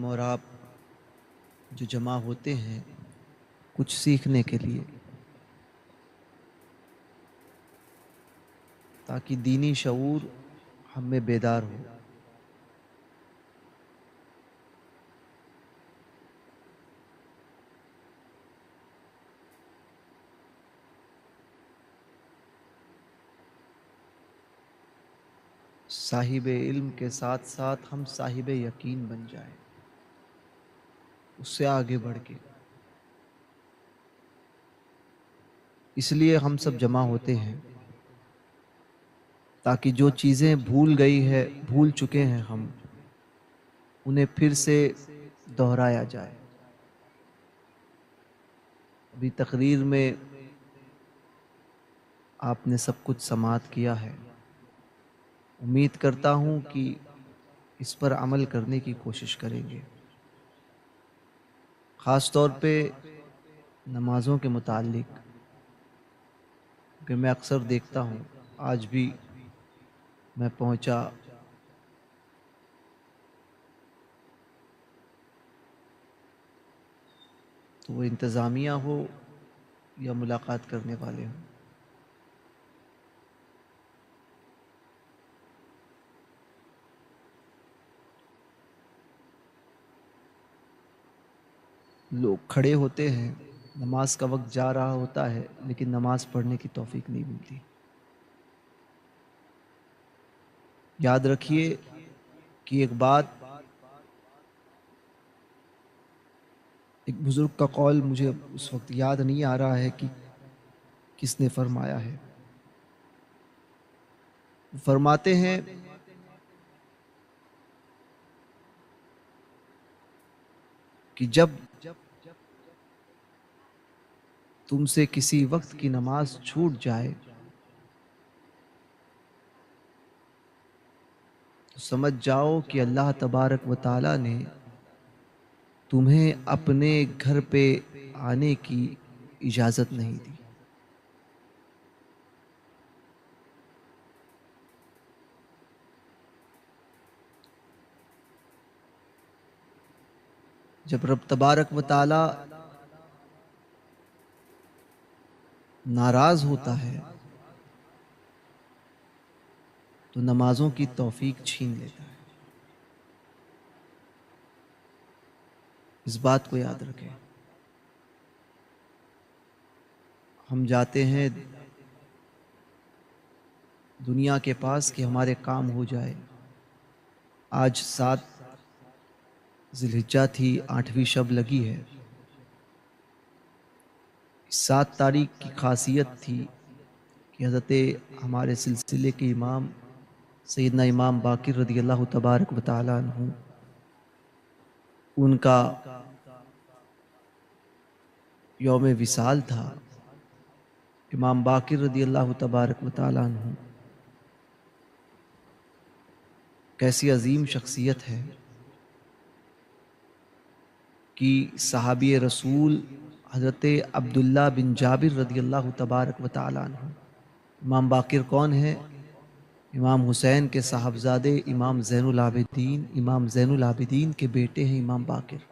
اور آپ جو جمع ہوتے ہیں کچھ سیکھنے کے لیے، تاکہ دینی شعور ہم میں بیدار ہو۔ صاحب علم کے ساتھ ساتھ ہم صاحب یقین بن جائیں، اس سے آگے بڑھ کے۔ اس لیے ہم سب جمع ہوتے ہیں تاکہ جو چیزیں بھول گئی ہے، بھول چکے ہیں ہم، انہیں پھر سے دہرایا جائے۔ ابھی تقریر میں آپ نے سب کچھ سماعت کیا ہے، امید کرتا ہوں کہ اس پر عمل کرنے کی کوشش کریں گے، خاص طور پہ نمازوں کے متعلق، کہ میں اکثر دیکھتا ہوں، آج بھی میں پہنچا تو وہ انتظامیہ ہو یا ملاقات کرنے والے ہوں، لوگ کھڑے ہوتے ہیں، نماز کا وقت جا رہا ہوتا ہے لیکن نماز پڑھنے کی توفیق نہیں ملتی۔ یاد رکھیے کہ ایک بات، ایک بزرگ کا قول مجھے اس وقت یاد نہیں آ رہا ہے کہ کس نے فرمایا ہے، فرماتے ہیں کہ جب تم سے کسی وقت کی نماز چھوٹ جائے تو سمجھ جاؤ کہ اللہ تبارک و تعالی نے تمہیں اپنے گھر پہ آنے کی اجازت نہیں دی۔ جب رب تبارک و تعالی ناراض ہوتا ہے تو نمازوں کی توفیق چھین لیتا ہے۔ اس بات کو یاد رکھیں۔ ہم جاتے ہیں دنیا کے پاس کہ ہمارے کام ہو جائے۔ آج 7 ذی الحجہ تھی، 8ویں شب لگی ہے۔ 7 تاریخ کی خاصیت تھی کہ حضرت ہمارے سلسلے کے امام سیدنا امام باقر رضی اللہ تبارک و تعالی عنہ، ان کا یوم وصال تھا۔ امام باقر رضی اللہ تبارک و تعالی عنہ کیسی عظیم شخصیت ہے کہ صحابی رسول حضرت عبداللہ بن جابر رضی اللہ تبارک و تعالی عنہ، امام باقر کون ہے؟ امام حسین کے صاحبزادے امام زین العابدین، امام زین العابدین کے بیٹے ہیں امام باقر۔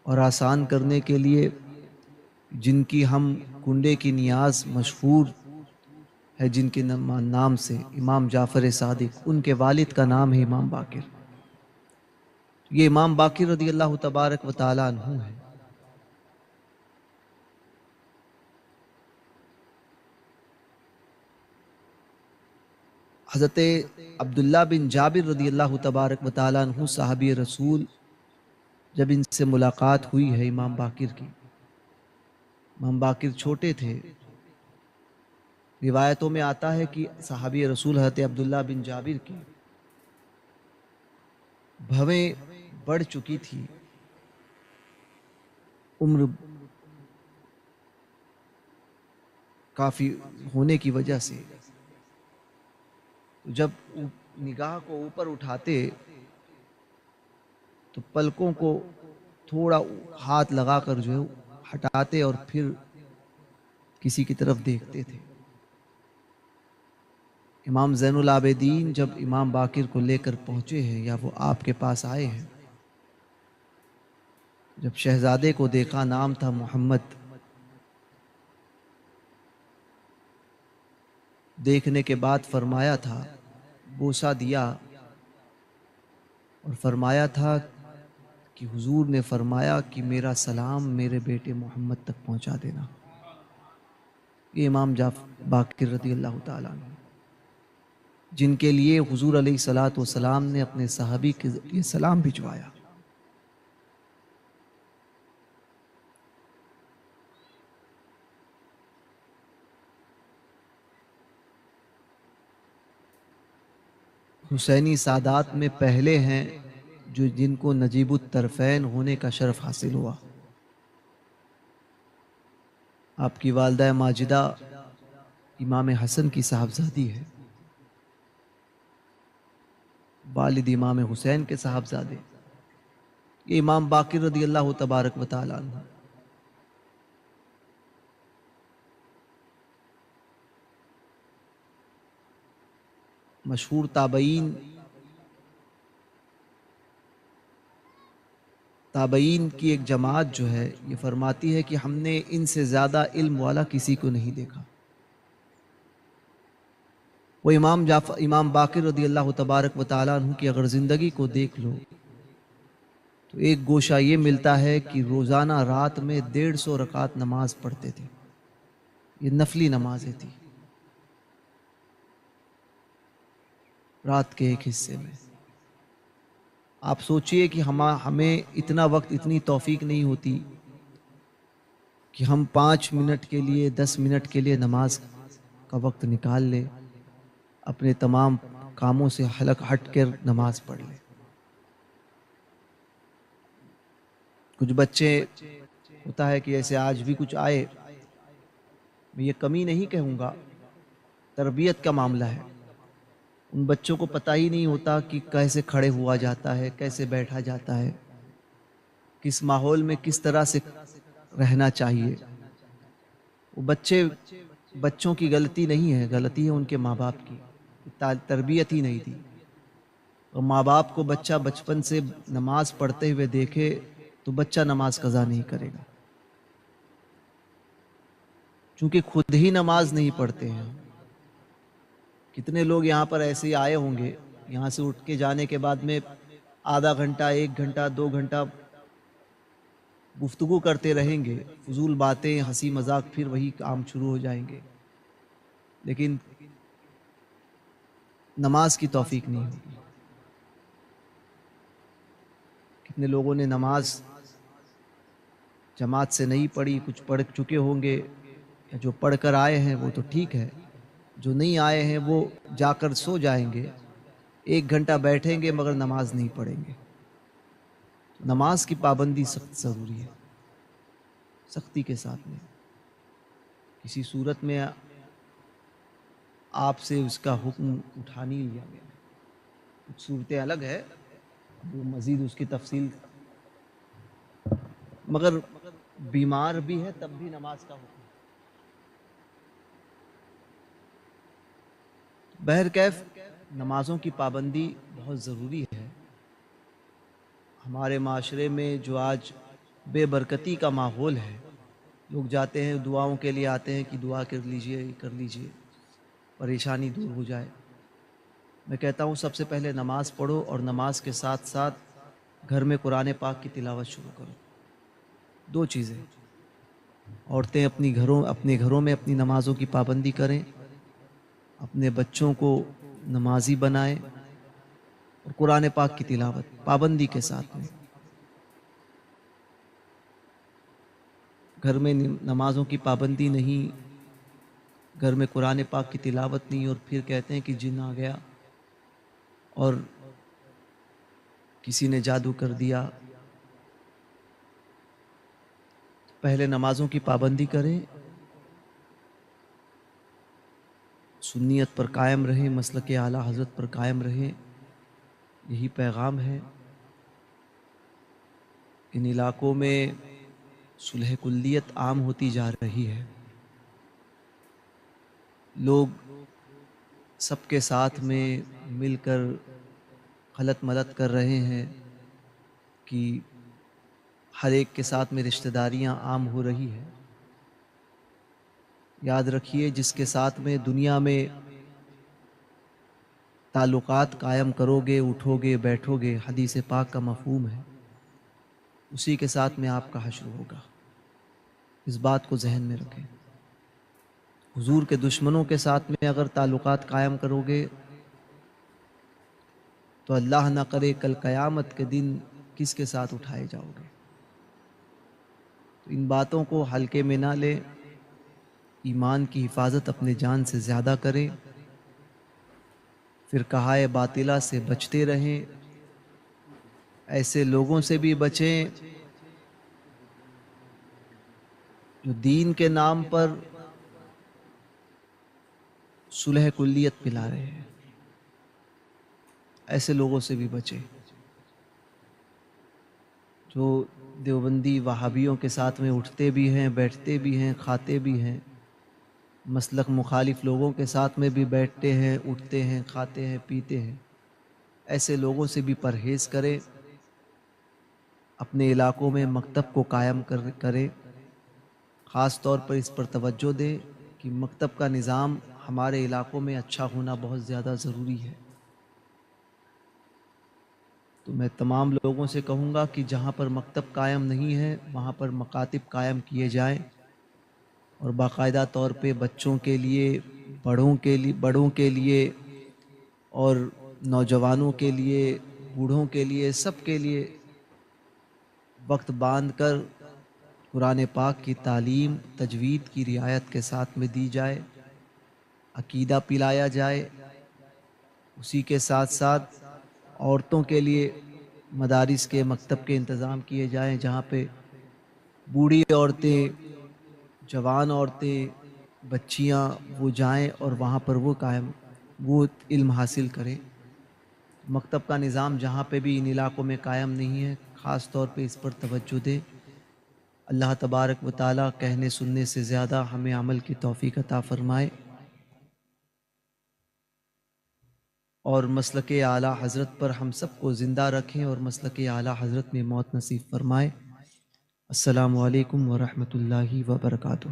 اور آسان کرنے کے لیے جن کی ہم کنڈے کی نیاز مشہور ہے، جن کے نام سے امام جعفر صادق، ان کے والد کا نام ہے امام باقر۔ یہ امام باقر رضی اللہ تبارک و تعالی عنہ ہے۔ حضرت عبداللہ بن جابر رضی اللہ تبارک و تعالی عنہ صحابی رسول، جب ان سے ملاقات ہوئی ہے امام باقر کی، امام باقر چھوٹے تھے۔ روایتوں میں آتا ہے کہ صحابی رسول حضرت عبداللہ بن جابر کی بھویں بڑھ چکی تھی، عمر کافی ہونے کی وجہ سے، جب نگاہ کو اوپر اٹھاتے تو پلکوں کو تھوڑا ہاتھ لگا کر جو ہے ہٹاتے اور پھر کسی کی طرف دیکھتے تھے۔ امام زین العابدین جب امام باقر کو لے کر پہنچے ہیں یا وہ آپ کے پاس آئے ہیں جب شہزادے کو دیکھا، نام تھا محمد، دیکھنے کے بعد فرمایا تھا، بوسہ دیا اور فرمایا تھا کہ حضور نے فرمایا کہ میرا سلام میرے بیٹے محمد تک پہنچا دینا۔ یہ امام باقر رضی اللہ تعالیٰ عنہ، جن کے لیے حضور علیہ الصلاۃ والسلام نے اپنے صحابی کے ذریعے سلام بھجوایا۔ حسینی سادات میں پہلے ہیں جن کو نجیب الطرفین ہونے کا شرف حاصل ہوا۔ آپ کی والدہ ماجدہ امام حسن کی صاحبزادی ہے، والد امام حسین کے صاحبزادے، یہ امام باقر رضی اللہ تبارک و تعالیٰ عنہ۔ مشہور تابعین کی ایک جماعت جو ہے یہ فرماتی ہے کہ ہم نے ان سے زیادہ علم والا کسی کو نہیں دیکھا۔ وہ امام باقر رضی اللہ تبارک و تعالیٰ عنہ کی اگر زندگی کو دیکھ لو تو ایک گوشہ یہ ملتا ہے کہ روزانہ رات میں 150 رکعت نماز پڑھتے تھے، یہ نفلی نمازیں تھی رات کے ایک حصے میں۔ آپ سوچئے کہ ہمیں اتنا وقت، اتنی توفیق نہیں ہوتی کہ ہم 5 منٹ کے لیے، 10 منٹ کے لیے نماز کا وقت نکال لیں، اپنے تمام کاموں سے ہٹ کر نماز پڑھ لیں۔ کچھ بچے ہوتا ہے کہ ایسے آج بھی کچھ آئے، میں یہ کمی نہیں کہوں گا، تربیت کا معاملہ ہے، ان بچوں کو پتہ ہی نہیں ہوتا کہ کیسے کھڑے ہوا جاتا ہے، کیسے بیٹھا جاتا ہے، کس ماحول میں کس طرح سے رہنا چاہیے۔ وہ بچوں کی غلطی نہیں ہے، غلطی ہے ان کے ماں باپ کی، تربیت ہی نہیں دی۔ اور ماں باپ کو بچہ بچپن سے نماز پڑھتے ہوئے دیکھے تو بچہ نماز قضا نہیں کرے گا، چونکہ خود ہی نماز نہیں پڑھتے ہیں۔ کتنے لوگ یہاں پر ایسے ہی آئے ہوں گے، یہاں سے اٹھ کے جانے کے بعد میں آدھا گھنٹہ، 1 گھنٹہ، 2 گھنٹہ گفتگو کرتے رہیں گے، فضول باتیں، ہنسی مذاق، پھر وہی کام شروع ہو جائیں گے، لیکن نماز کی توفیق نہیں ہوگی۔ کتنے لوگوں نے نماز جماعت سے نہیں پڑھی، کچھ پڑھ چکے ہوں گے، یا جو پڑھ کر آئے ہیں وہ تو ٹھیک ہے، جو نہیں آئے ہیں وہ جا کر سو جائیں گے، 1 گھنٹہ بیٹھیں گے مگر نماز نہیں پڑھیں گے۔ نماز کی پابندی سخت ضروری ہے، سختی کے ساتھ میں۔ کسی صورت میں آپ سے اس کا حکم اٹھا نہیں لیا گیا، کچھ صورتیں الگ ہے، وہ مزید اس کی تفصیل، مگر بیمار بھی ہے تب بھی نماز کا حکم۔ بہرکیف نمازوں کی پابندی بہت ضروری ہے۔ ہمارے معاشرے میں جو آج بے برکتی کا ماحول ہے، لوگ جاتے ہیں دعاؤں کے لیے، آتے ہیں کہ دعا کر لیجئے، کر لیجئے، پریشانی دور ہو جائے۔ میں کہتا ہوں سب سے پہلے نماز پڑھو، اور نماز کے ساتھ ساتھ گھر میں قرآن پاک کی تلاوت شروع کرو۔ 2 چیزیں، عورتیں اپنے گھروں میں اپنی نمازوں کی پابندی کریں، اپنے بچوں کو نمازی بنائیں، اور قرآن پاک کی تلاوت پابندی کے ساتھ میں۔ گھر میں نمازوں کی پابندی نہیں، گھر میں قرآن پاک کی تلاوت نہیں، اور پھر کہتے ہیں کہ جن آ گیا اور کسی نے جادو کر دیا۔ پہلے نمازوں کی پابندی کریں، سنیت پر قائم رہیں، مسلک اعلیٰ حضرت پر قائم رہیں، یہی پیغام ہے۔ ان علاقوں میں صلح کلیت عام ہوتی جا رہی ہے، لوگ سب کے ساتھ میں مل کر غلط ملت کر رہے ہیں کہ ہر ایک کے ساتھ میں رشتہ داریاں عام ہو رہی ہیں۔ یاد رکھیے جس کے ساتھ میں دنیا میں تعلقات قائم کرو گے، اٹھو گے، بیٹھو گے، حدیث پاک کا مفہوم ہے، اسی کے ساتھ میں آپ کا حشر ہوگا۔ اس بات کو ذہن میں رکھیں۔ حضور کے دشمنوں کے ساتھ میں اگر تعلقات قائم کرو گے تو اللہ نہ کرے کل قیامت کے دن کس کے ساتھ اٹھائے جاؤ گے۔ تو ان باتوں کو ہلکے میں نہ لیں، ایمان کی حفاظت اپنے جان سے زیادہ کریں، پھر کہائے باطلہ سے بچتے رہیں، ایسے لوگوں سے بھی بچیں جو دین کے نام پر صلح کلیت پلا رہے ہیں، ایسے لوگوں سے بھی بچیں جو دیوبندی وہابیوں کے ساتھ میں اٹھتے بھی ہیں، بیٹھتے بھی ہیں، کھاتے بھی ہیں، مسلک مخالف لوگوں کے ساتھ میں بھی بیٹھتے ہیں، اٹھتے ہیں، کھاتے ہیں، پیتے ہیں۔ ایسے لوگوں سے بھی پرہیز کریں، اپنے علاقوں میں مکتب کو قائم کریں، خاص طور پر اس پر توجہ دیں کہ مکتب کا نظام ہمارے علاقوں میں اچھا ہونا بہت زیادہ ضروری ہے۔ تو میں تمام لوگوں سے کہوں گا کہ جہاں پر مکتب قائم نہیں ہے وہاں پر مکاتب قائم کیے جائیں، اور باقاعدہ طور پہ بچوں کے لیے، بڑوں کے لیے اور نوجوانوں کے لیے، بوڑھوں کے لیے، سب کے لیے وقت باندھ کر قرآن پاک کی تعلیم تجوید کی رعایت کے ساتھ میں دی جائے، عقیدہ پلایا جائے۔ اسی کے ساتھ ساتھ عورتوں کے لیے مدارس کے، مکتب کے انتظام کیے جائیں جہاں پہ بوڑھی عورتیں، جوان عورتیں، بچیاں وہ جائیں اور وہاں پر وہ علم حاصل کریں۔ مکتب کا نظام جہاں پہ بھی ان علاقوں میں قائم نہیں ہے خاص طور پہ اس پر توجہ دیں۔ اللہ تبارک و تعالیٰ کہنے سننے سے زیادہ ہمیں عمل کی توفیق عطا فرمائے، اور مسلک اعلیٰ حضرت پر ہم سب کو زندہ رکھیں اور مسلک اعلیٰ حضرت میں موت نصیب فرمائے۔ السلام علیکم ورحمۃ اللہ وبرکاتہ۔